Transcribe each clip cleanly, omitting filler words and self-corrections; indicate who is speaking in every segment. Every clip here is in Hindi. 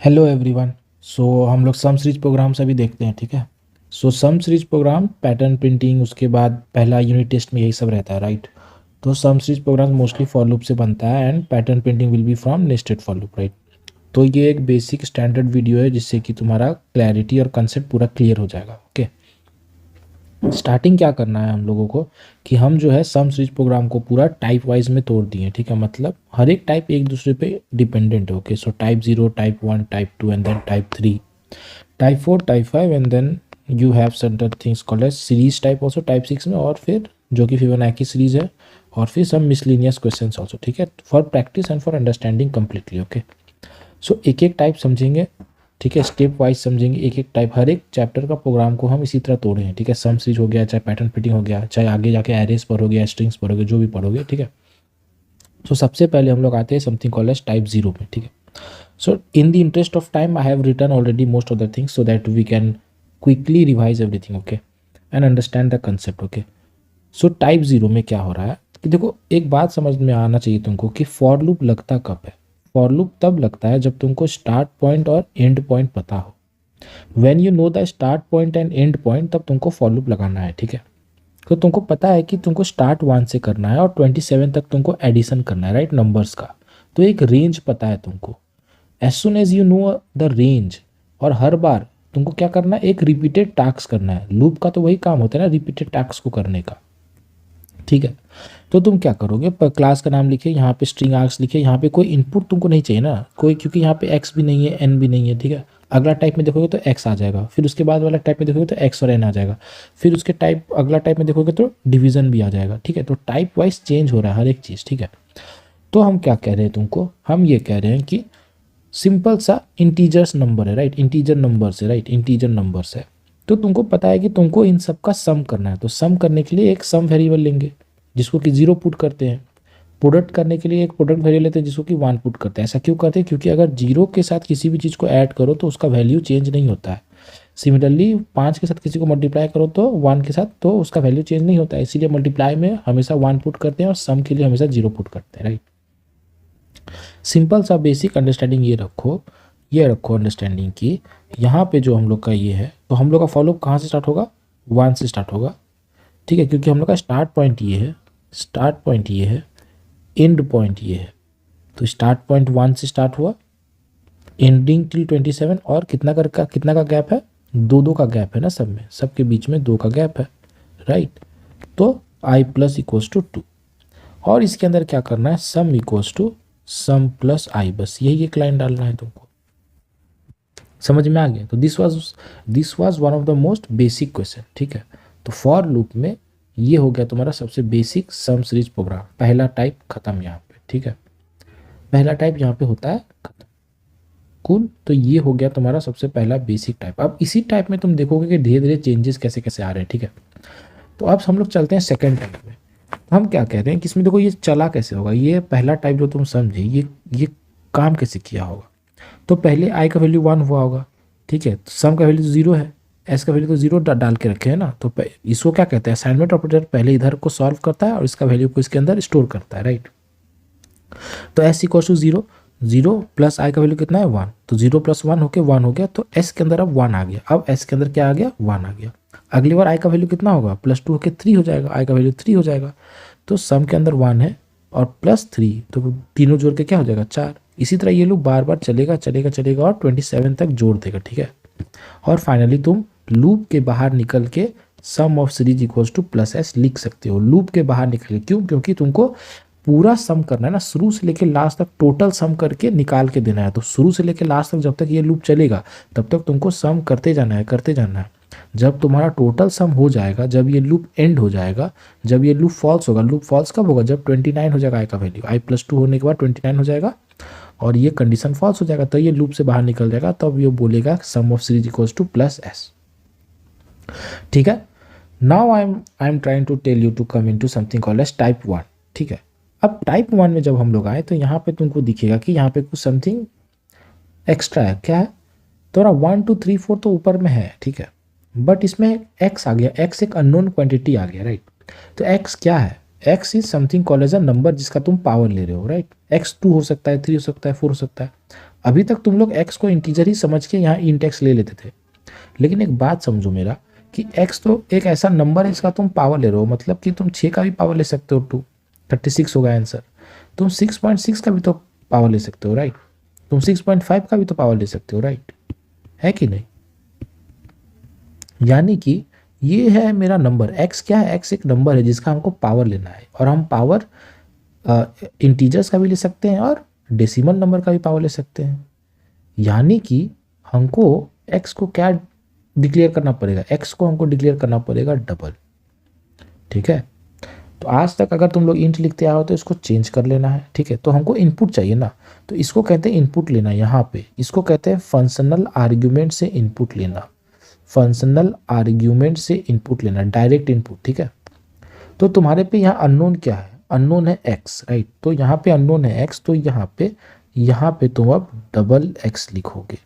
Speaker 1: Hello everyone. सो हम लोग सम सीरीज प्रोग्राम से भी देखते हैं, ठीक है। So sum series program pattern printing, उसके बाद पहला यूनिट टेस्ट में यही सब रहता है, राइट। तो sum series program mostly for loop से बनता है and pattern printing will be from nested for loop, right. तो ये एक बेसिक स्टैंडर्ड वीडियो है जिससे कि तुम्हारा क्लैरिटी और कंसेप्ट पूरा क्लियर हो जाएगा, ओके। स्टार्टिंग क्या करना है हम लोगों को कि हम जो है सम सीरीज प्रोग्राम को पूरा टाइप वाइज में तोड़ दिए, ठीक है। मतलब हर एक टाइप एक दूसरे पे डिपेंडेंट है, okay. So type 0, type 1, type 2 and then type 3, type 4, type 5 and then you have certain things called as series type also type 6 में, और फिर जो कि फिबोनाची सीरीज है, और फिर सम मिसलिनियस क्वेश्चंस ऑल्सो, ठीक है, for practice and for understanding completely, okay. So एक एक टाइप समझेंगे, ठीक है, स्टेप वाइज समझेंगे एक एक टाइप। हर एक चैप्टर का प्रोग्राम को हम इसी तरह तोड़े हैं, ठीक है। सम सीरीज हो गया, चाहे पैटर्न फिटिंग हो गया, चाहे आगे जाके एरेस पढ़ोगे, स्ट्रिंग्स पढ़ोगे, जो भी पढ़ोगे, ठीक है। सो सबसे पहले हम लोग आते हैं समथिंग कॉल्ड एज टाइप 0 में, ठीक है। So in the interest of time I have written already most of the things so that we can quickly revise everything, okay, and understand the concept, okay. So type 0 में क्या हो रहा है कि देखो, एक बात समझ में आना चाहिए तुमको कि फॉर लूप लगता कब है। फॉर लूप तब लगता है जब तुमको स्टार्ट पॉइंट और एंड पॉइंट पता हो। When you know the start point and and point, तब तुमको फॉर लूप लगाना है, ठीक है। तो तुमको पता है कि तुमको स्टार्ट 1 से करना है और 27 तक तुमको एडिशन करना है, राइट, नंबर्स का। तो एक रेंज पता है तुमको। As soon as you know the range, और हर बार तुमको क्या करना है, एक रिपीटेड टास्क करना है। लूप का तो वही काम होता है ना, रिपीटेड टास्क को करने का, ठीक है। तो तुम क्या करोगे, क्लास का नाम लिखे, यहाँ पे स्ट्रिंग आर्क्स लिखे, यहाँ पे कोई इनपुट तुमको नहीं चाहिए ना कोई, क्योंकि यहाँ पे एक्स भी नहीं है, एन भी नहीं है, ठीक है। अगला टाइप में देखोगे तो एक्स आ जाएगा, फिर उसके बाद वाला टाइप में देखोगे तो एक्स और एन आ जाएगा, फिर उसके टाइप अगला टाइप में देखोगे तो डिवीजन भी आ जाएगा, ठीक है। तो टाइप वाइज चेंज हो रहा है हर एक चीज़, ठीक है। तो हम क्या कह रहे हैं तुमको, हम ये कह रहे हैं कि सिंपल सा इंटीजर्स नंबर है, राइट, इंटीजर नंबर्स है, राइट, इंटीजर नंबर्स है। तो तुमको पता है कि तुमको इन सब का सम करना है, तो सम करने के लिए एक सम वेरिएबल लेंगे जिसको कि 0 पुट करते हैं। प्रोडक्ट करने के लिए एक प्रोडक्ट वेरिएबल लेते हैं जिसको कि 1 पुट करते हैं। ऐसा क्यों करते हैं, क्योंकि अगर 0 के साथ किसी भी चीज़ को ऐड करो तो उसका वैल्यू चेंज नहीं होता है। सिमिलरली 5 के साथ किसी को मल्टीप्लाई करो तो 1 के साथ तो उसका वैल्यू चेंज नहीं होता है, इसीलिए मल्टीप्लाई में हमेशा 1 पुट करते हैं और सम के लिए हमेशा 0 पुट करते हैं, राइट। सिंपल सा बेसिक अंडरस्टैंडिंग ये रखो अंडरस्टैंडिंग की, यहाँ पे जो हम लोग का ये है, तो हम लोग का फॉलो कहाँ से स्टार्ट होगा, 1 से स्टार्ट होगा, ठीक है, क्योंकि हम लोग का स्टार्ट पॉइंट ये है, स्टार्ट पॉइंट ये है, एंड पॉइंट ये है। तो स्टार्ट पॉइंट 1 से स्टार्ट हुआ, एंडिंग टिल 27, और कितना का गैप है, 2 का गैप है ना, सब में, सबके बीच में 2 का गैप है, राइट। तो i प्लस इक्वल्स टू 2, और इसके अंदर क्या करना है, sum equals to sum plus i, बस यही एक लाइन डालना है तुमको। समझ में आ गया। तो this was one of the most basic question, ठीक है। तो फॉर लूप में ये हो गया तुम्हारा सबसे बेसिक सम सीरीज प्रोग्राम, पहला टाइप खत्म यहाँ पे, ठीक है। पहला टाइप यहाँ पे होता है खत्म, कूल। तो ये हो गया तुम्हारा सबसे पहला बेसिक टाइप। अब इसी टाइप में तुम देखोगे कि धीरे धीरे चेंजेस कैसे कैसे आ रहे हैं, ठीक है। तो अब हम लोग चलते हैं सेकेंड टाइप में। हम क्या कह रहे हैं कि इसमें देखो ये चला कैसे होगा, ये पहला टाइप जो तुम समझे, ये काम कैसे किया होगा। तो पहले आई का वैल्यू 1 हुआ होगा, ठीक है, तो सम का वैल्यू तो 0 है, एस का वैल्यू तो 0 डाल के रखे हैं ना। तो इसको क्या कहते हैं, असाइनमेंट ऑपरेटर पहले इधर को सॉल्व करता है और इसका वैल्यू को इसके अंदर स्टोर करता है, राइट। तो एस इक्वल टू 0, 0 प्लस आई का वैल्यू कितना है 1, तो 0 प्लस 1 होके 1 हो गया, तो एस के अंदर अब 1 आ गया। अब एस के अंदर क्या आ गया, 1 आ गया। अगली बार आई का वैल्यू कितना होगा, प्लस 2 होके 3 हो जाएगा, आई का वैल्यू 3 हो जाएगा। तो सम के अंदर 1 है और प्लस 3, तो तीनों जोड़ के क्या हो जाएगा, 4। इसी तरह ये लूप बार बार चलेगा चलेगा चलेगा और 27 तक जोड़ देगा, ठीक है। और फाइनली तुम लूप के बाहर निकल के sum of series equals to plus s लिख सकते हो। लूप के बाहर निकल के, क्यों, क्योंकि तुमको पूरा सम करना है ना, शुरू से लेके लास्ट तक टोटल सम करके निकाल के देना है। तो शुरू से लेके लास्ट तक जब तक ये लूप चलेगा तब तक तुमको सम करते जाना है, करते जाना है। जब तुम्हारा टोटल सम हो जाएगा, जब ये लूप एंड हो जाएगा, जब ये लूप फॉल्स होगा, लूप फॉल्स कब होगा, जब 29 हो जाएगा आई का वैल्यू, आई प्लस 2 होने के बाद 29 हो जाएगा और ये कंडीशन फॉल्स हो जाएगा, तो ये लूप से बाहर निकल जाएगा, तब ये बोलेगा sum of series equals to plus s, ठीक है। Now I am trying to tell you to come into something called as type 1, ठीक है। अब टाइप 1 में जब हम लोग आए तो यहाँ पे तुमको दिखेगा कि यहाँ पे कुछ समथिंग एक्स्ट्रा है। क्या है, तो 1 2 3 4 तो ऊपर में है, ठीक है, बट इसमें एक्स आ गया, एक्स एक अननोन क्वांटिटी आ गया, राइट। तो एक्स क्या है, X is something called as a number जिसका तुम पावर ले रहे हो, राइट। एक्स 2 हो सकता है, 3 हो सकता है, 4 हो सकता है। अभी तक तुम लोग x को इंटीजर ही समझ के यहाँ इंट x ले लेते थे, लेकिन एक बात समझो मेरा कि x तो एक ऐसा नंबर है इसका तुम पावर ले रहे हो, मतलब कि तुम 6 का भी पावर ले सकते हो, 36 होगा आंसर। तुम 6.6 का भी तो पावर ले सकते हो, राइट। तुम 6.5 का भी तो पावर ले सकते हो, राइट, है कि नहीं। यानी कि ये है मेरा नंबर x। क्या है, x एक नंबर है जिसका हमको पावर लेना है, और हम पावर इंटीजर्स का भी ले सकते हैं और डेसिमल नंबर का भी पावर ले सकते हैं। यानी कि हमको x को क्या डिक्लेयर करना पड़ेगा, x को हमको डिक्लेयर करना पड़ेगा डबल, ठीक है। तो आज तक अगर तुम लोग इंट लिखते आओ तो इसको चेंज कर लेना है, ठीक है। तो हमको इनपुट चाहिए ना, तो इसको कहते हैं इनपुट लेना। यहाँ पे इसको कहते हैं फंक्शनल आर्ग्यूमेंट से इनपुट लेना, फंक्शनल आर्ग्यूमेंट से इनपुट लेना, डायरेक्ट इनपुट, ठीक है। तो तुम्हारे पे यहाँ अननोन क्या है, अननोन है x, राइट। तो यहाँ पे अननोन है x, तो यहाँ पे तुम अब डबल x लिखोगे।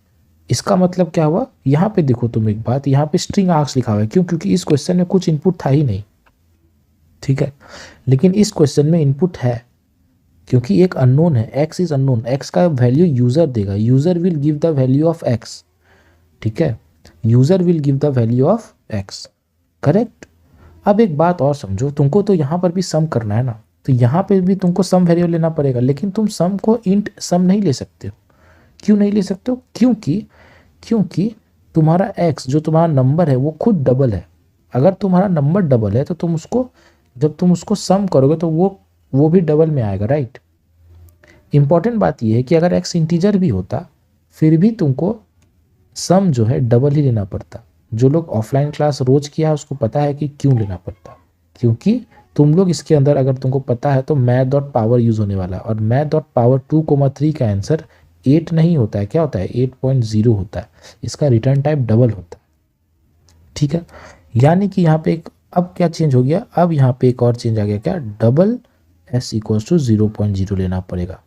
Speaker 1: इसका मतलब क्या हुआ, यहाँ पे देखो तुम एक बात, यहाँ पे स्ट्रिंग आर्क्स लिखा हुआ है, क्यों, क्योंकि इस क्वेश्चन में कुछ इनपुट था ही नहीं, ठीक है। लेकिन इस क्वेश्चन में इनपुट है, क्योंकि एक अननोन है, x इज अननोन, x का वैल्यू यूजर देगा, user will give the value of x, ठीक है। User will give the value of x, correct. अब एक बात और समझो, तुमको तो यहाँ पर भी सम करना है ना, तो यहाँ पे भी तुमको सम वेरिएबल लेना पड़ेगा, लेकिन तुम सम को इंट सम नहीं ले सकते हो। क्यों नहीं ले सकते हो, क्योंकि तुम्हारा x जो तुम्हारा नंबर है वो खुद डबल है। अगर तुम्हारा नंबर डबल है तो तुम उसको, जब तुम उसको सम करोगे तो वो भी डबल में आएगा, राइट। इंपॉर्टेंट बात यह है कि अगर x इंटीजर भी होता फिर भी तुमको सम जो है डबल ही लेना पड़ता। जो लोग ऑफलाइन क्लास रोज किया है उसको पता है कि क्यों लेना पड़ता, क्योंकि तुम लोग इसके अंदर अगर तुमको पता है तो मैथ डॉट पावर यूज होने वाला है, और मैथ डॉट पावर 2,3 का आंसर 8 नहीं होता है, क्या होता है 8.0 होता है। इसका रिटर्न टाइप डबल होता है, ठीक है। यानी कि यहाँ पे एक अब क्या चेंज हो गया, अब यहाँ पे एक और चेंज आ गया, क्या, डबल s इक्वल्स टू 0.0 लेना पड़ेगा,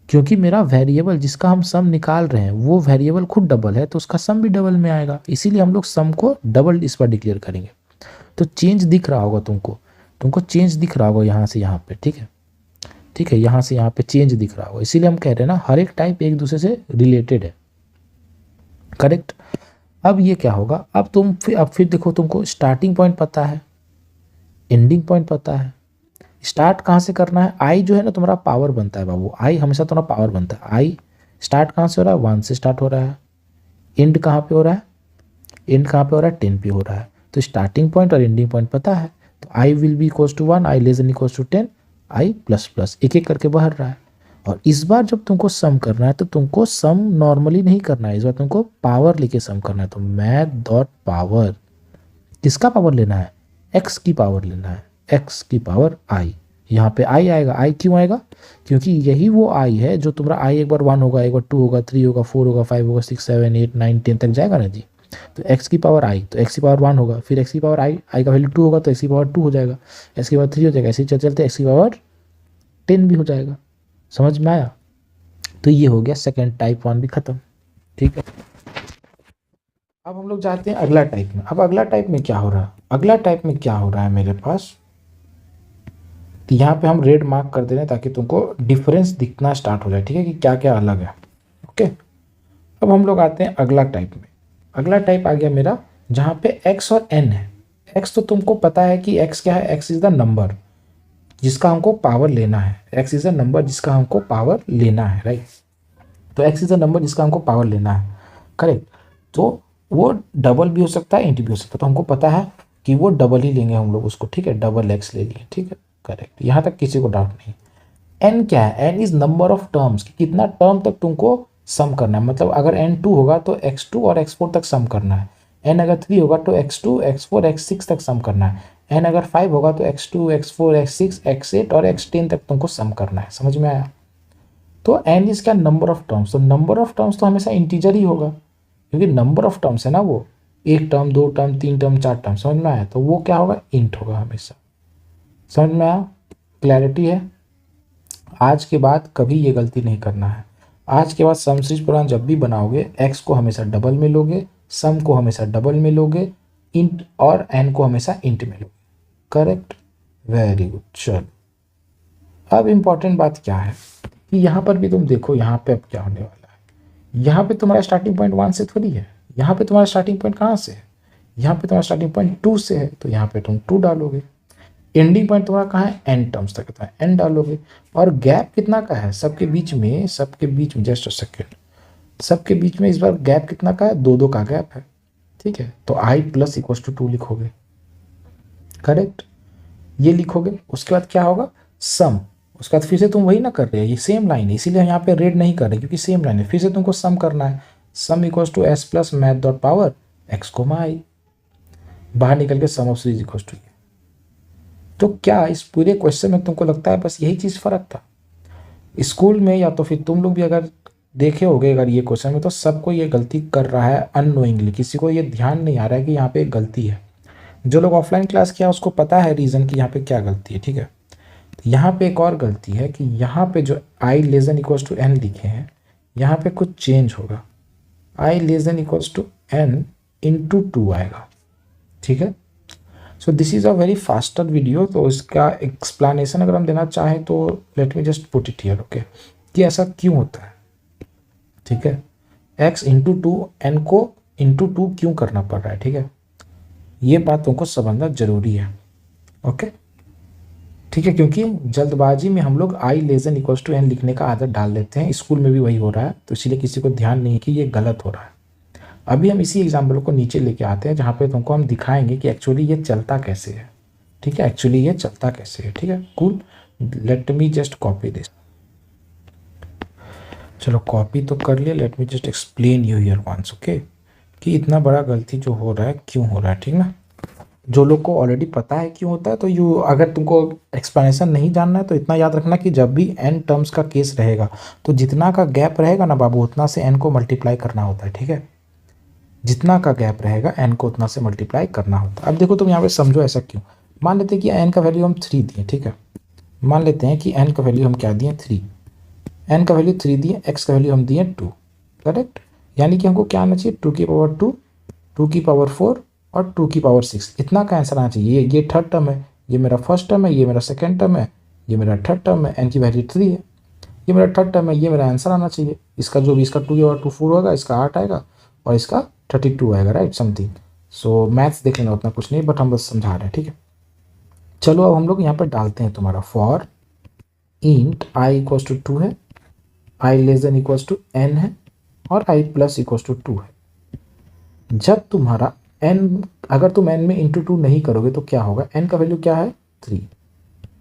Speaker 1: क्योंकि मेरा वेरिएबल जिसका हम सम निकाल रहे हैं वो वेरिएबल खुद डबल है, तो उसका सम भी डबल में आएगा, इसीलिए हम लोग सम को डबल इस पर डिक्लेयर करेंगे। तो चेंज दिख रहा होगा तुमको चेंज दिख रहा होगा यहाँ से यहाँ पे, ठीक है, ठीक है। यहाँ से यहाँ पे चेंज दिख रहा होगा, इसीलिए हम कह रहे हैं ना हर एक टाइप एक दूसरे से रिलेटेड है, करेक्ट। अब ये क्या होगा, अब फिर देखो, तुमको स्टार्टिंग पॉइंट पता है, एंडिंग पॉइंट पता है, स्टार्ट कहाँ से करना है। आई जो है ना तुम्हारा पावर बनता है बाबू, आई हमेशा तुम्हारा पावर बनता है। आई स्टार्ट कहाँ से हो रहा है, 1 से स्टार्ट हो रहा है। एंड कहाँ पे हो रहा है, एंड कहाँ पे हो रहा है, 10 पे हो रहा है। तो स्टार्टिंग पॉइंट और एंडिंग पॉइंट पता है, तो I will be equals to 1, I less than equals to 10, I plus plus एक एक करके बढ़ रहा है। और इस बार जब तुमको सम करना है तो तुमको सम नॉर्मली नहीं करना है, इस बार तुमको पावर लेके सम करना है। तो मैथ डॉट पावर, किसका पावर लेना है, एक्स की पावर लेना है, एक्स की पावर आई। यहाँ पे आई आएगा, आई क्यों आएगा, क्योंकि यही वो आई है जो तुम्हारा आई एक बार 1 होगा, एक बार 2 होगा, 3 होगा, 4 होगा, 5 होगा, 6 7 8 9 10 तक जाएगा ना जी। तो x की पावर आई, तो x की पावर 1 होगा, फिर x की पावर आई का वैल्यू 2 होगा तो x की पावर 2 हो जाएगा, x की पावर 3 हो जाएगा, ऐसे ही चलते चलते x की पावर 10 भी हो जाएगा। समझ में आया। तो ये हो गया सेकेंड टाइप 1 भी खत्म, ठीक है। अब हम लोग जाते हैं अगला टाइप में। अब अगला टाइप में क्या हो रहा है, अगला टाइप में क्या हो रहा है मेरे पास, तो यहाँ पे हम रेड मार्क कर दे रहे हैं ताकि तुमको डिफरेंस दिखना स्टार्ट हो जाए, ठीक है, कि क्या क्या अलग है, ओके। अब हम लोग आते हैं अगला टाइप में। अगला टाइप आ गया मेरा जहाँ पे x और n है। x तो तुमको पता है कि x क्या है, x इज द नंबर जिसका हमको पावर लेना है, x इज द नंबर जिसका हमको पावर लेना है, राइट। तो x इज द नंबर जिसका हमको पावर लेना है, करेक्ट। तो वो डबल भी हो सकता है, इंट भी हो सकता है, तो हमको पता है कि वो डबल ही लेंगे हम लोग उसको, ठीक है, डबल x ले लिए, ठीक है, करेक्ट। यहाँ तक किसी को डाउट नहीं। n क्या है, n is number of terms, कितना टर्म तक तुमको सम करना है। मतलब अगर n 2 होगा तो x2 और x4 तक सम करना है, n अगर 3 होगा तो x2 x4 x6 तक सम करना है, n अगर 5 होगा तो x2 x4 x6 x8 और x10 तक तुमको सम करना है। समझ में आया। तो n इज क्या, नंबर ऑफ टर्म्स। तो नंबर ऑफ टर्म्स तो हमेशा इंटीजर ही होगा, क्योंकि नंबर ऑफ टर्म्स है ना वो, 1 टर्म 2 टर्म 3 टर्म 4 टर्म। समझ में आया। तो वो क्या होगा, इंट होगा हमेशा। समझ में आया, क्लैरिटी है। आज के बाद कभी ये गलती नहीं करना है। आज के बाद सम सीरीज प्रोग्राम जब भी बनाओगे x को हमेशा डबल में लोगे, सम को हमेशा डबल में लोगे, इंट और n को हमेशा इंट में लोगे, करेक्ट, वेरी गुड। चलो अब इंपॉर्टेंट बात क्या है कि यहाँ पर भी तुम देखो यहाँ पे अब क्या होने वाला है। यहाँ पे तुम्हारा स्टार्टिंग पॉइंट 1 से थोड़ी है, यहाँ पे तुम्हारा स्टार्टिंग पॉइंट कहाँ से है, यहाँ पे तुम्हारा स्टार्टिंग पॉइंट 2 से है, तो यहाँ पे तुम 2 डालोगे। एंडिंग पॉइंट तुम्हारा कहाँ है, एन टर्म्स तक है, एन डालोगे। और गैप कितना का है सबके बीच में, सबके बीच में, जस्ट अ सेकेंड, सबके बीच में इस बार गैप कितना का है, 2 2 का गैप है, ठीक है। तो आई प्लस इक्वल टू 2 लिखोगे, करेक्ट, ये लिखोगे। उसके बाद क्या होगा, सम। उसके बाद फिर से तुम वही ना कर रहे हो, ये सेम लाइन है, इसीलिए हम यहाँ पे रेड नहीं कर रहे क्योंकि सेम लाइन है। फिर से तुमको सम करना है, sum equal to S plus math dot power x comma i, बाहर निकल के sum of series equal to ये। तो क्या इस पूरे क्वेश्चन में तुमको लगता है बस यही चीज़ फर्क था? स्कूल में या तो फिर तुम लोग भी अगर देखे होगे अगर ये क्वेश्चन में, तो सबको ये गलती कर रहा है अननोइंगली, किसी को ये ध्यान नहीं आ रहा है कि यहाँ पे एक गलती है। जो लोग ऑफलाइन क्लास किया उसको पता है रीज़न कि यहाँ पे क्या गलती है, ठीक है। तो यहाँ पे एक और गलती है कि यहाँ पे जो i less than equals to n लिखे हैं, यहाँ पे कुछ चेंज होगा, i less than equals to n into 2 आएगा, ठीक है। So this is a very faster video, तो इसका एक्सप्लेनेशन अगर हम देना चाहें तो let me just put it here, okay, कि ऐसा क्यों होता है, ठीक है। x इंटू 2 एन को इंटू 2 क्यों करना पड़ रहा है, ठीक है, ये बात तुमको समझना जरूरी है, ओके, ठीक है। क्योंकि जल्दबाजी में हम लोग i less than equals to n लिखने का आदत डाल लेते हैं, स्कूल में भी वही हो रहा है, तो इसीलिए किसी को ध्यान नहीं है कि ये गलत हो रहा है। अभी हम इसी एग्जाम्पल को नीचे लेके आते हैं जहाँ पे तुमको हम दिखाएंगे कि एक्चुअली ये चलता कैसे है, ठीक है, एक्चुअली ये चलता कैसे है, ठीक है। Cool, let me just copy this. चलो कॉपी तो कर लिया, let me just explain you here once, okay, कि इतना बड़ा गलती जो हो रहा है क्यों हो रहा है, ठीक ना। जो लोग को ऑलरेडी पता है क्यों होता है, तो यू अगर तुमको एक्सप्लेनेशन नहीं जानना है तो इतना याद रखना कि जब भी एन टर्म्स का केस रहेगा तो जितना का गैप रहेगा ना बाबू, उतना से एन को मल्टीप्लाई करना होता है, ठीक है। जितना का गैप रहेगा एन को उतना से मल्टीप्लाई करना होता है। अब देखो तुम यहाँ पे समझो ऐसा क्यों। मान लेते हैं कि एन का वैल्यू हम 3 दिए, ठीक है, मान लेते हैं कि एन का वैल्यू हम क्या दिए 3, एन का वैल्यू 3 दिए, एक्स का वैल्यू हम दिए 2, करेक्ट। यानी कि हमको क्या आना चाहिए, 2 की पावर 2, 2 की पावर 4 और 2 की पावर 6, इतना का आंसर आना चाहिए। ये थर्ड टर्म है, ये मेरा फर्स्ट टर्म है, ये मेरा सेकेंड टर्म है, ये मेरा थर्ड टर्म है, एन की वैल्यू 3 है, ये मेरा थर्ड टर्म है, ये मेरा आंसर आना चाहिए। इसका जो भी इसका 2 और 2 4 होगा, इसका 8 आएगा और इसका 32 आएगा, राइट, समथिंग। सो मैथ्स देख लेना, उतना कुछ नहीं, बट हम बस समझा रहे हैं, ठीक है। चलो अब हम लोग यहाँ पर डालते हैं तुम्हारा for int i equals to 2 है, i less than equals to n है और आई प्लस इक्वल्स टू 2 है। जब तुम्हारा एन, अगर तुम एन में इंटू 2 नहीं करोगे तो क्या होगा, एन का वैल्यू क्या है 3,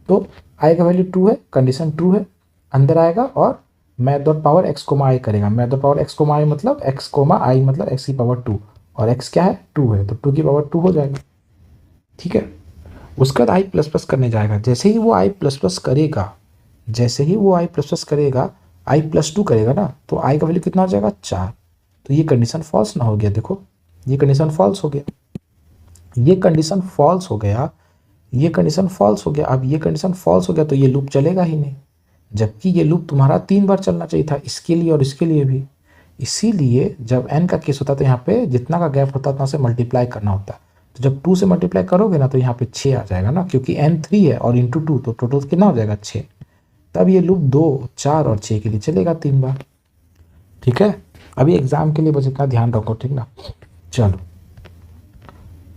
Speaker 1: तो आई का वैल्यू 2 है, कंडीशन ट्रू है, अंदर आएगा और math dot power x comma i करेगा। Math dot power x comma i मतलब एक्स कोमा आई मतलब एक्स की पावर 2, और एक्स क्या है 2 है, तो 2 की पावर 2 हो जाएगा, ठीक है। उसके बाद आई प्लस प्लस करने जाएगा, जैसे ही वो आई प्लस प्लस करेगा, जैसे ही वो आई प्लस प्लस करेगा, आई प्लस 2 करेगा ना, तो आई का वैल्यू कितना हो जाएगा 4, तो ये कंडीशन फॉल्स ना हो गया, देखो ये कंडीशन फॉल्स हो गया, ये कंडीशन फॉल्स हो गया, ये कंडीशन फॉल्स हो गया। अब ये कंडीशन फॉल्स हो गया तो ये लूप चलेगा ही नहीं, जबकि ये लूप तुम्हारा 3 बार चलना चाहिए था, इसके लिए और इसके लिए भी। इसीलिए जब n का केस होता है तो यहाँ पे जितना का गैप होता है उतना से मल्टीप्लाई करना होता है। तो जब 2 से मल्टीप्लाई करोगे ना तो यहाँ पे 6 आ जाएगा ना, क्योंकि n 3 है और इंटू 2 तो टोटल कितना हो जाएगा 6। तब ये लूप 2 4 और 6 के लिए चलेगा 3 बार, ठीक है। अभी एग्जाम के लिए बस इतना ध्यान रखो, ठीक ना। चलो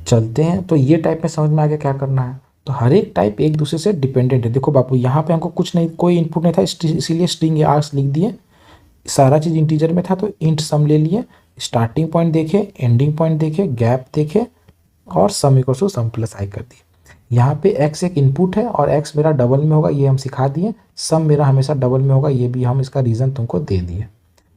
Speaker 1: चलते हैं, तो ये टाइप में समझ में आ गया क्या करना है। तो हर एक टाइप एक दूसरे से डिपेंडेंट है। देखो बापू यहाँ पे हमको कुछ नहीं, कोई इनपुट नहीं था, इसीलिए स्ट्रिंग आर्स लिख दिए, सारा चीज़ इंटीजर में था तो इंट सम ले लिए, स्टार्टिंग पॉइंट देखे, एंडिंग पॉइंट देखे, गैप देखे और sum equal to sum plus i कर दिए। यहाँ पे x एक इनपुट है और x मेरा डबल में होगा, ये हम सिखा दिए। सम मेरा हमेशा डबल में होगा, ये भी हम इसका रीज़न तुमको दे दिए,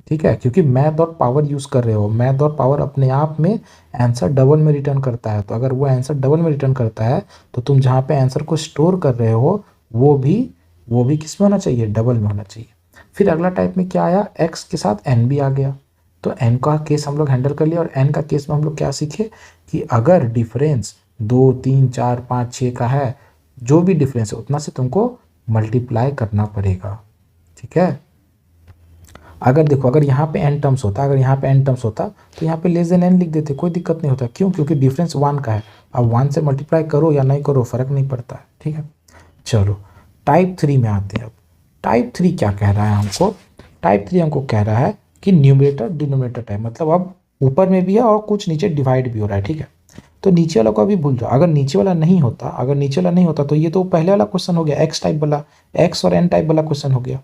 Speaker 1: ठीक है। क्योंकि मैथ डॉट पावर यूज़ कर रहे हो, मैथ डॉट पावर अपने आप में आंसर डबल में रिटर्न करता है, तो अगर वो आंसर डबल में रिटर्न करता है तो तुम जहाँ पे आंसर को स्टोर कर रहे हो वो भी किस में होना चाहिए, डबल में होना चाहिए। फिर अगला टाइप में क्या आया, x के साथ n भी आ गया, तो n का केस हम लोग हैंडल कर लिया। और n का केस में हम लोग क्या सीखे कि अगर डिफरेंस 2 3 4 5 6 का है, जो भी डिफरेंस है उतना से तुमको मल्टीप्लाई करना पड़ेगा, ठीक है। अगर देखो अगर यहाँ पे n टर्म्स होता, अगर यहाँ पे n टर्म्स होता तो यहाँ पे लेस देन n लिख देते, कोई दिक्कत नहीं होता। क्यों, क्योंकि डिफरेंस 1 का है। अब 1 से मल्टीप्लाई करो या नहीं करो फर्क नहीं पड़ता है, ठीक है। चलो टाइप 3 में आते हैं। अब टाइप 3 क्या कह रहा है हमको, टाइप 3 हमको कह रहा है कि न्यूमरेटर डिनोमिनेटर टाइप, मतलब अब ऊपर में भी है और कुछ नीचे डिवाइड भी हो रहा है, ठीक है। तो नीचे वाला को अभी भूल जाओ, अगर नीचे वाला नहीं होता, अगर नीचे वाला नहीं होता तो ये तो पहले वाला क्वेश्चन हो गया, एक्स टाइप वाला, एक्स और एन टाइप वाला क्वेश्चन हो गया।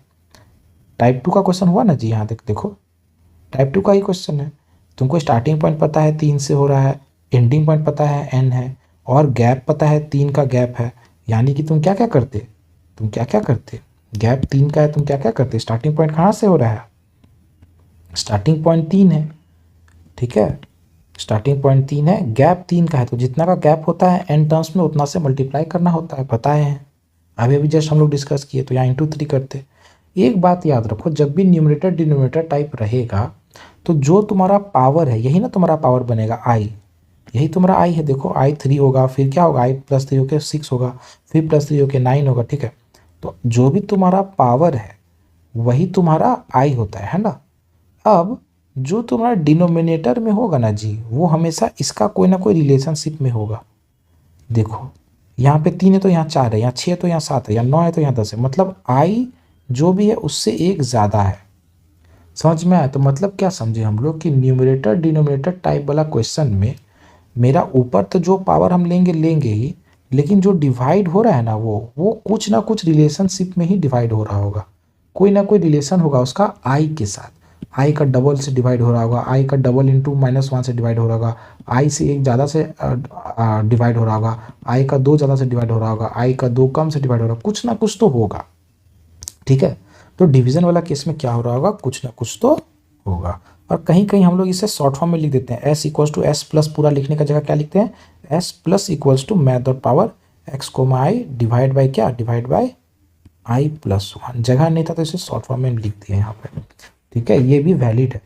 Speaker 1: टाइप 2 का क्वेश्चन हुआ ना जी, यहाँ तक देखो टाइप 2 का ही क्वेश्चन है। तुमको स्टार्टिंग पॉइंट पता है 3 से हो रहा है, एंडिंग पॉइंट पता है n है, और गैप पता है 3 का गैप है। यानी कि तुम क्या क्या करते, गैप 3 का है, तुम क्या क्या करते, स्टार्टिंग पॉइंट कहाँ से हो रहा है, स्टार्टिंग पॉइंट 3 है, ठीक है। स्टार्टिंग पॉइंट 3 है, गैप 3 का है, तो जितना का गैप होता है n टर्म्स में उतना से मल्टीप्लाई करना होता है, बताए हैं अभी अभी जस्ट हम लोग डिस्कस किए। तो यहाँ इंटू 3 करते। एक बात याद रखो, जब भी न्यूमरेटर डिनोमिनेटर टाइप रहेगा तो जो तुम्हारा पावर है यही ना तुम्हारा पावर बनेगा आई, यही तुम्हारा आई है। देखो आई 3 होगा, फिर क्या होगा, आई प्लस 3 होकर 6 होगा, फिर प्लस 3 होकर 9 होगा, ठीक है। तो जो भी तुम्हारा पावर है वही तुम्हारा आई होता है ना। अब जो तुम्हारा डिनोमिनेटर में होगा ना जी, वो हमेशा इसका कोई ना कोई रिलेशनशिप में होगा। देखो यहाँ पे 3 है तो यहाँ 4 है, यहाँ 6 है तो यहाँ 7 है, यहाँ 9 है तो यहाँ 10 है, मतलब आई जो भी है उससे एक ज़्यादा है। समझ में आया? तो मतलब क्या समझे हम लोग कि न्यूमरेटर डिनोमिनेटर टाइप वाला क्वेश्चन में मेरा ऊपर तो जो पावर हम लेंगे लेंगे ही, लेकिन जो डिवाइड हो रहा है ना वो कुछ ना कुछ रिलेशनशिप में ही डिवाइड हो रहा होगा, कोई ना कोई रिलेशन होगा उसका आई के साथ। आई का डबल से डिवाइड हो रहा होगा, आई का डबल इंटू -1 से डिवाइड हो रहा होगा, आई से एक ज़्यादा से डिवाइड हो रहा होगा, आई का 2 ज़्यादा से डिवाइड हो रहा होगा, आई का 2 कम से डिवाइड हो रहा होगा, कुछ ना कुछ तो होगा, ठीक है। तो डिवीजन वाला केस में क्या हो रहा होगा, कुछ ना कुछ तो होगा। और कहीं कहीं हम लोग इसे शॉर्ट फॉर्म में लिख देते हैं, S equals to S plus, पूरा लिखने का जगह क्या लिखते हैं, S plus equals to math dot power x comma I divide by क्या, डिवाइड बाई आई प्लस 1। जगह नहीं था तो इसे शॉर्ट फॉर्म में लिख दिया यहाँ पे, ठीक है। ये भी वैलिड है।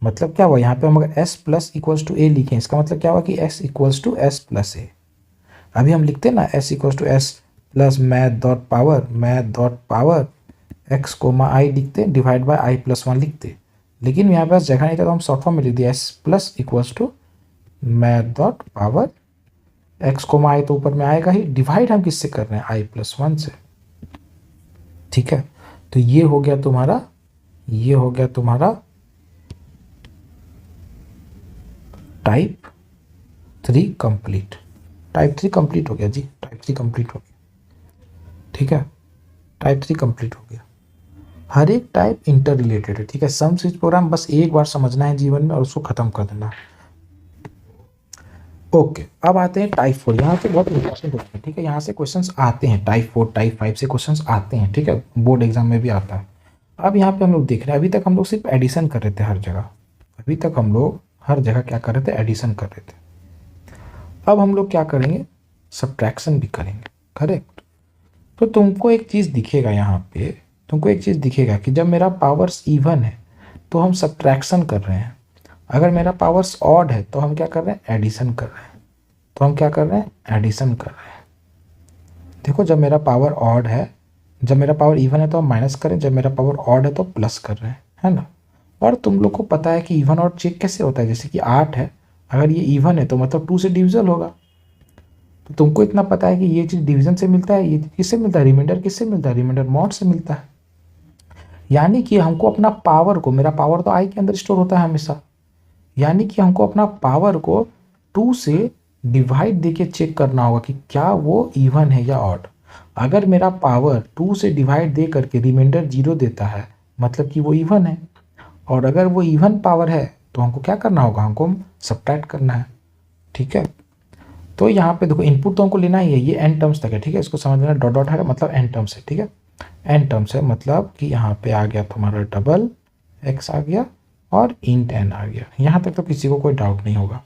Speaker 1: मतलब क्या हुआ यहाँ पे, हम अगर s plus equals to a लिखें, इसका मतलब क्या हुआ कि s equals to S plus a. अभी हम लिखते हैं ना s equals to S plus math dot power x comma i लिखते, डिवाइड बाय आई प्लस 1 लिखते। लेकिन यहाँ पास जगह नहीं था तो हम शॉर्ट फॉर्म में लिख दिया s plus equals to math dot power x comma i, तो ऊपर में आएगा ही, डिवाइड हम किससे कर रहे हैं, आई प्लस 1 से, ठीक है। तो ये हो गया तुम्हारा, ये हो गया तुम्हारा टाइप 3 कंप्लीट। टाइप 3 कंप्लीट हो गया जी, टाइप 3 कंप्लीट हो गया, ठीक है। टाइप 3 कंप्लीट हो गया। हर एक टाइप इंटर रिलेटेड है, ठीक है। सम स्विच प्रोग्राम बस एक बार समझना है जीवन में और उसको खत्म कर देना। ओके, अब आते हैं टाइप 4। यहाँ से बहुत इंपॉर्टेंट होता है, ठीक है। यहाँ से क्वेश्चंस आते हैं टाइप 4 टाइप 5 से क्वेश्चंस आते हैं, ठीक है, बोर्ड एग्जाम में भी आता है। अब यहाँ पे हम लोग देख रहे हैं, अभी तक हम लोग सिर्फ एडिशन कर रहे थे हर जगह, अभी तक हम लोग हर जगह क्या कर रहे थे, एडिशन कर रहे थे। अब हम लोग क्या करेंगे, सब्ट्रैक्शन भी करेंगे, करेक्ट। तो तुमको एक चीज़ दिखेगा यहाँ पे, तुमको एक चीज़ दिखेगा कि जब मेरा पावर्स इवन है तो हम सब्ट्रैक्शन कर रहे हैं, अगर मेरा पावर्स ऑड है तो हम क्या कर रहे हैं, एडिशन कर रहे हैं। तो हम क्या कर रहे हैं, एडिशन कर रहे हैं। देखो जब मेरा पावर ऑड है, जब मेरा पावर इवन है तो हम माइनस करें, जब मेरा पावर ऑड है तो प्लस कर रहे हैं, है ना। और तुम लोग को पता है कि इवन और चेक कैसे होता है, जैसे कि 8 है, अगर ये इवन है तो मतलब 2 से डिविजल होगा। तो तुमको इतना पता है कि ये चीज़ डिवीजन से मिलता है, ये किससे मिलता है, रिमाइंडर किससे मिलता है, रिमाइंडर मॉड से मिलता है। यानी कि हमको अपना पावर को, मेरा पावर तो आई के अंदर स्टोर होता है हमेशा, यानी कि हमको अपना पावर को 2 से डिवाइड देके चेक करना होगा कि क्या वो इवन है या ऑड। अगर मेरा पावर 2 से डिवाइड दे करके रिमाइंडर 0 देता है मतलब कि वो इवन है, और अगर वो इवन पावर है तो हमको क्या करना होगा, हमको सब्ट्रैक्ट करना है, ठीक है। तो यहाँ पे देखो इनपुट तो हमको लेना ही है, ये एन टर्म्स तक है, ठीक है। इसको समझ लेना, डॉट डॉट है मतलब एन टर्म्स है, ठीक है। एन टर्म्स है मतलब कि यहाँ पे आ गया तुम्हारा डबल एक्स आ गया और इंट एन आ गया, यहाँ तक तो किसी को कोई डाउट नहीं होगा,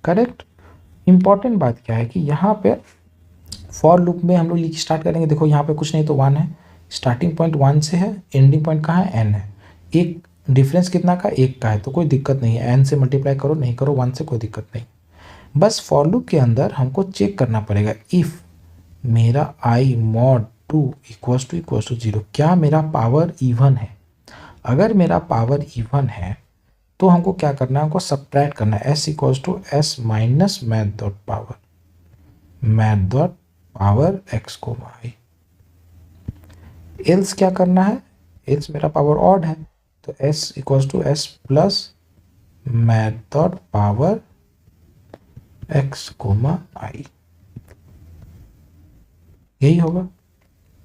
Speaker 1: करेक्ट। इंपॉर्टेंट बात क्या है कि यहाँ पे फॉर लूप में हम लोग लिख स्टार्ट करेंगे। देखो यहाँ पे कुछ नहीं तो 1 है, स्टार्टिंग पॉइंट 1 से है, एंडिंग पॉइंट कहाँ है, एन है। एक डिफरेंस कितना का, 1 का है, तो कोई दिक्कत नहीं है, एन से मल्टीप्लाई करो नहीं करो 1 से कोई दिक्कत नहीं। बस फॉर लूप के अंदर हमको चेक करना पड़ेगा, इफ़ मेरा आई मॉड 2 इक्वल्स टू 0, क्या मेरा पावर इवन है। अगर मेरा पावर इवन है तो हमको क्या करना है, हमको सब्ट्रैक्ट करना है, S equals to S minus math dot power X को वाई। एल्स क्या करना है, एल्स मेरा पावर ऑड है तो s equals to s plus math dot power x comma i, यही होगा।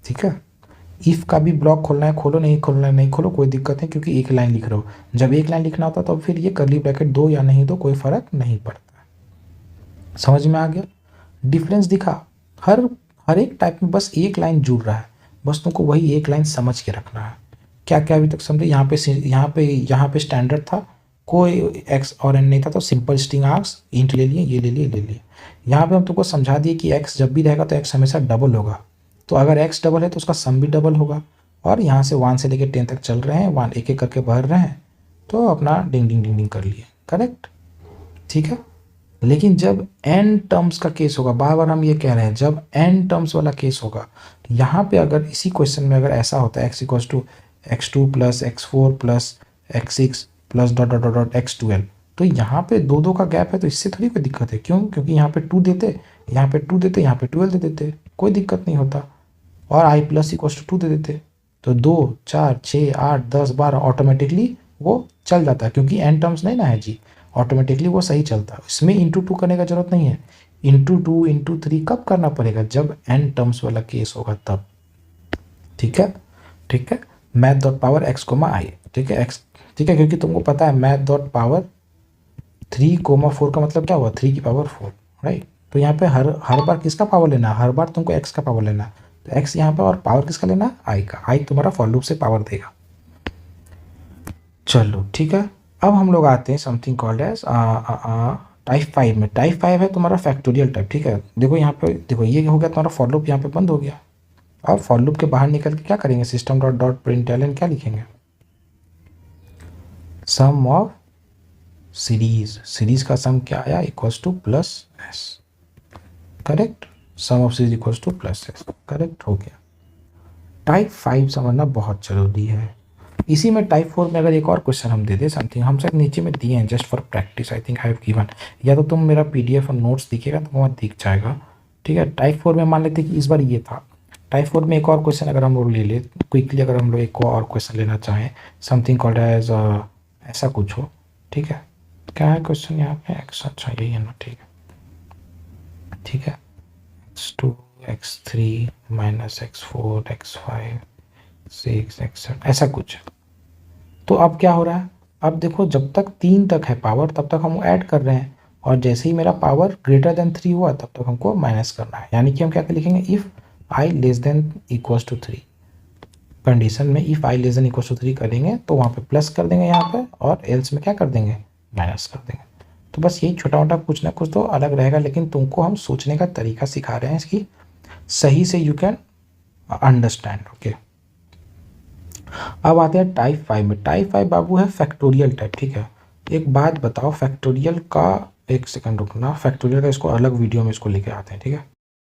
Speaker 1: ठीक है, इफ का भी ब्लॉक खोलना है खोलो, नहीं खोलना है नहीं खोलो, कोई दिक्कत नहीं, क्योंकि एक लाइन लिख रहे हो। जब एक लाइन लिखना होता तो फिर ये करली ब्रैकेट दो या नहीं दो कोई फर्क नहीं पड़ता। समझ में आ गया डिफरेंस दिखा? हर हर एक टाइप में बस एक लाइन जुड़ रहा है, बस तुमको वही एक लाइन समझ के रखना है। क्या क्या अभी तक समझे? यहाँ पे स्टैंडर्ड था, कोई एक्स और एन नहीं था, तो सिंपल स्ट्रिंग आर्क्स इंट ले लिए, ये ले लिए, ले लिए। यहाँ पे हम तुमको समझा दिए कि एक्स जब भी रहेगा तो एक्स हमेशा डबल होगा, तो अगर एक्स डबल है तो उसका सम भी डबल होगा। और यहाँ से 1 से लेकर 10 तक चल रहे हैं, 1 एक एक करके भर रहे हैं, तो अपना डिंग डिंग डिंग डिंग कर लिए, करेक्ट। ठीक है, लेकिन जब एन टर्म्स का केस होगा, बार बार हम ये कह रहे हैं, जब एन टर्म्स वाला केस होगा, यहाँ पे अगर इसी क्वेश्चन में अगर ऐसा होता है X equals to x2 plus x4 plus x6 plus dot dot dot dot x12, तो यहाँ पे दो दो का गैप है, तो इससे थोड़ी कोई दिक्कत है। क्यों? क्योंकि यहाँ पे 2 देते, यहाँ पे 2 देते, यहाँ पे 12 दे देते, कोई दिक्कत नहीं होता। और आई प्लस इक्वल्स टू 2 दे देते, तो 2 4 6 8 10 12 ऑटोमेटिकली वो चल जाता है, क्योंकि एन टर्म्स नहीं ना है जी, ऑटोमेटिकली वो सही चलता है। इसमें इंटू 2 करने का जरूरत नहीं है। इंटू 2 इंटू 3 कब करना पड़ेगा? जब एन टर्म्स वाला केस होगा तब। ठीक है, ठीक है, math dot power x comma i, ठीक है एक्स, ठीक है, क्योंकि तुमको पता है मैथ डॉट पावर 3,4 का मतलब क्या हुआ? 3 की पावर 4, राइट। तो यहाँ पे हर बार किसका पावर लेना है? हर बार तुमको एक्स का पावर लेना है, तो एक्स यहाँ पे, और पावर किसका लेना है? आई का। आई तुम्हारा फॉर लूप से पावर देगा। चलो ठीक है, अब हम लोग आते हैं समथिंग कॉल्ड एज टाइप 5 में। टाइप 5 है तुम्हारा फैक्टोरियल टाइप। ठीक है, देखो यहाँ पे, देखो ये हो गया तुम्हारा फॉर लूप, यहाँ पे बंद हो गया। अब फॉर लूप के बाहर निकल के क्या करेंगे? सिस्टम डॉट डॉट प्रिंटलन क्या लिखेंगे? सम ऑफ सीरीज, सीरीज का सम क्या आया? Equals to plus S, correct. Sum of series equals to plus S, correct हो गया। टाइप 5 समझना बहुत जरूरी है। इसी में टाइप 4 में अगर एक और क्वेश्चन हम दे दे समथिंग, हम सब नीचे में दिए हैं just for practice, I think I have given, या तो तुम मेरा पीडीएफ और नोट्स दिखेगा तो वहाँ दिख जाएगा। ठीक है, टाइप 4 में मान लेते कि इस बार ये था। टाइप 4 में एक और क्वेश्चन अगर हम लोग ले ले क्विकली, अगर हम लोग एक और क्वेश्चन लेना चाहें, समथिंग कॉल्ड एज ऐसा कुछ हो। ठीक है, क्या है क्वेश्चन यहाँ पे? एक्स, अच्छा यही है ना, ठीक है, ठीक है, x2 x3 minus x4 x5 6 x7 ऐसा कुछ। तो अब क्या हो रहा है? अब देखो, जब तक 3 तक है पावर तब तक हम ऐड कर रहे हैं, और जैसे ही मेरा पावर ग्रेटर देन 3 हुआ तब तक हमको माइनस करना है। यानी कि हम क्या लिखेंगे? If i less than equals to 3 condition में, if i less than equals to 3 करेंगे तो वहाँ पे प्लस कर देंगे यहाँ पे, और एल्स में क्या कर देंगे? माइनस कर देंगे। तो बस यही छोटा मोटा कुछ ना कुछ तो अलग रहेगा, लेकिन तुमको हम सोचने का तरीका सिखा रहे हैं इसकी सही से, यू कैन अंडरस्टैंड। ओके, अब आते हैं टाइप 5 में। टाइप 5 बाबू है फैक्टोरियल टाइप। ठीक है, एक बात बताओ, फैक्टोरियल का, एक सेकंड रुकना, फैक्टोरियल का इसको अलग वीडियो में इसको लेके आते हैं। ठीक है,